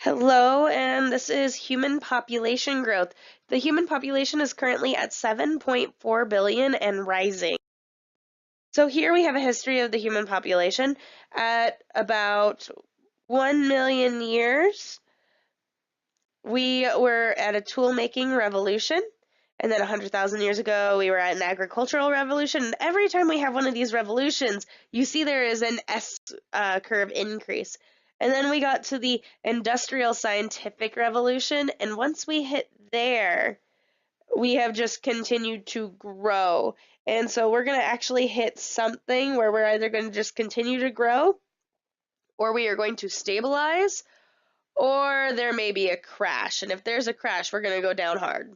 Hello, and this is human population growth. The human population is currently at 7.4 billion and rising. So here we have a history of the human population at about 1 million years. We were at a tool-making revolution, and then 100,000 years ago we were at an agricultural revolution. And every time we have one of these revolutions, you see there is an S curve increase. And then we got to the industrial scientific revolution, and once we hit there, we have just continued to grow. And so we're going to actually hit something where we're either going to just continue to grow, or we are going to stabilize, or there may be a crash. And if there's a crash, we're going to go down hard.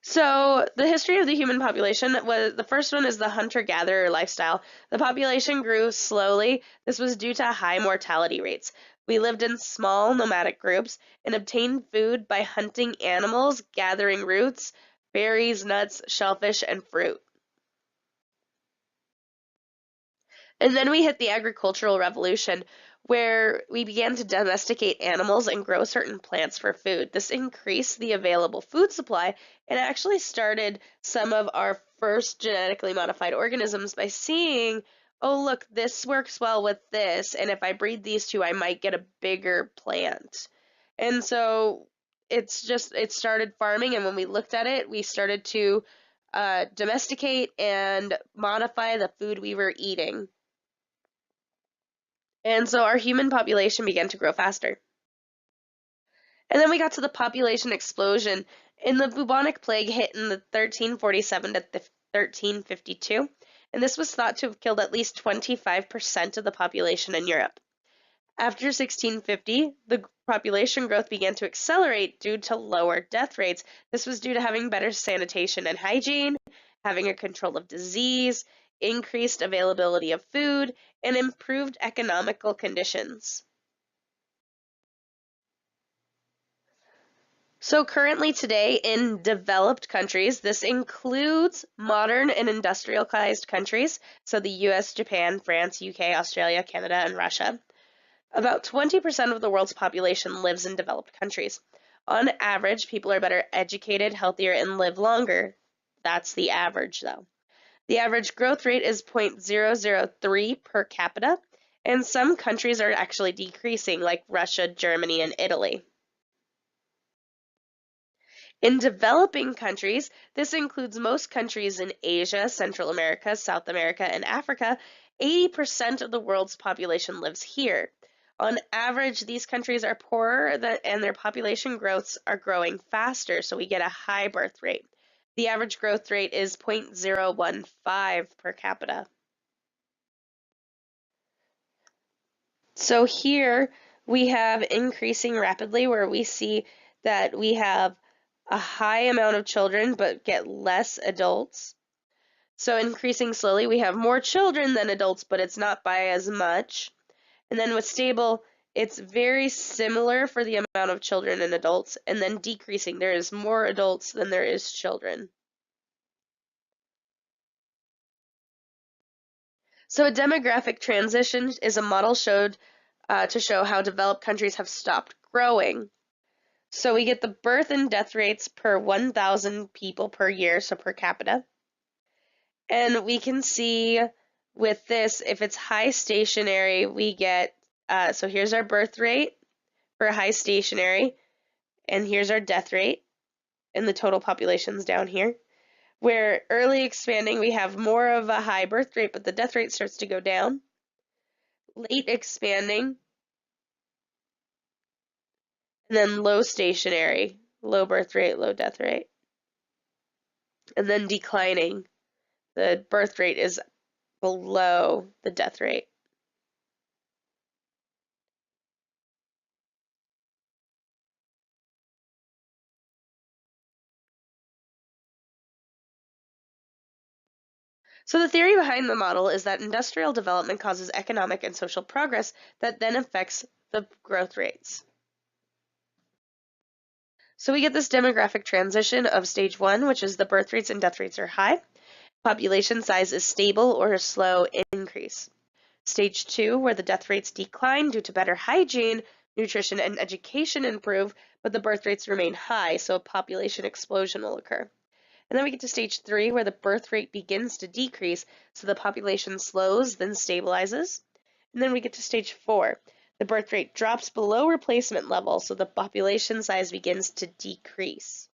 So the history of the human population was the first one is the hunter-gatherer lifestyle. The population grew slowly. This was due to high mortality rates. We lived in small nomadic groups and obtained food by hunting animals, gathering roots, berries, nuts, shellfish, and fruit. And then we hit the agricultural revolution, where we began to domesticate animals and grow certain plants for food. This increased the available food supply and actually started some of our first genetically modified organisms by seeing, oh, look, this works well with this, and if I breed these two, I might get a bigger plant. And so it started farming, and when we looked at it, we started to domesticate and modify the food we were eating. And so our human population began to grow faster. And then we got to the population explosion. And the bubonic plague hit in the 1347 to 1352. And this was thought to have killed at least 25% of the population in Europe. After 1650, the population growth began to accelerate due to lower death rates. This was due to having better sanitation and hygiene, having a control of disease, increased availability of food, and improved economical conditions. So currently today in developed countries, this includes modern and industrialized countries, so the US, Japan, France, UK, Australia, Canada, and Russia. About 20% of the world's population lives in developed countries. On average, people are better educated, healthier, and live longer. That's the average, though. The average growth rate is 0.003 per capita, and some countries are actually decreasing, like Russia, Germany, and Italy. In developing countries, this includes most countries in Asia, Central America, South America, and Africa. 80% of the world's population lives here. On average, these countries are poorer and their population growths are growing faster, so we get a high birth rate. The average growth rate is 0.015 per capita. So here we have increasing rapidly, where we see that we have a high amount of children but get less adults. So increasing slowly, we have more children than adults, but it's not by as much. And then with stable, it's very similar for the amount of children and adults, and then decreasing. There is more adults than there is children. So a demographic transition is a model showed to show how developed countries have stopped growing. So we get the birth and death rates per 1,000 people per year, so per capita. And we can see with this, if it's high stationary, we get, so here's our birth rate for high stationary, and here's our death rate, and the total population's down here. Where early expanding, we have more of a high birth rate, but the death rate starts to go down. Late expanding, and then low stationary, low birth rate, low death rate. And then declining, the birth rate is below the death rate. So the theory behind the model is that industrial development causes economic and social progress that then affects the growth rates. So we get this demographic transition of stage 1, which is the birth rates and death rates are high. Population size is stable or a slow increase. Stage 2, where the death rates decline due to better hygiene, nutrition, and education improve, but the birth rates remain high, so a population explosion will occur. And then we get to stage 3, where the birth rate begins to decrease, so the population slows, then stabilizes. And then we get to stage 4. The birth rate drops below replacement level, so the population size begins to decrease.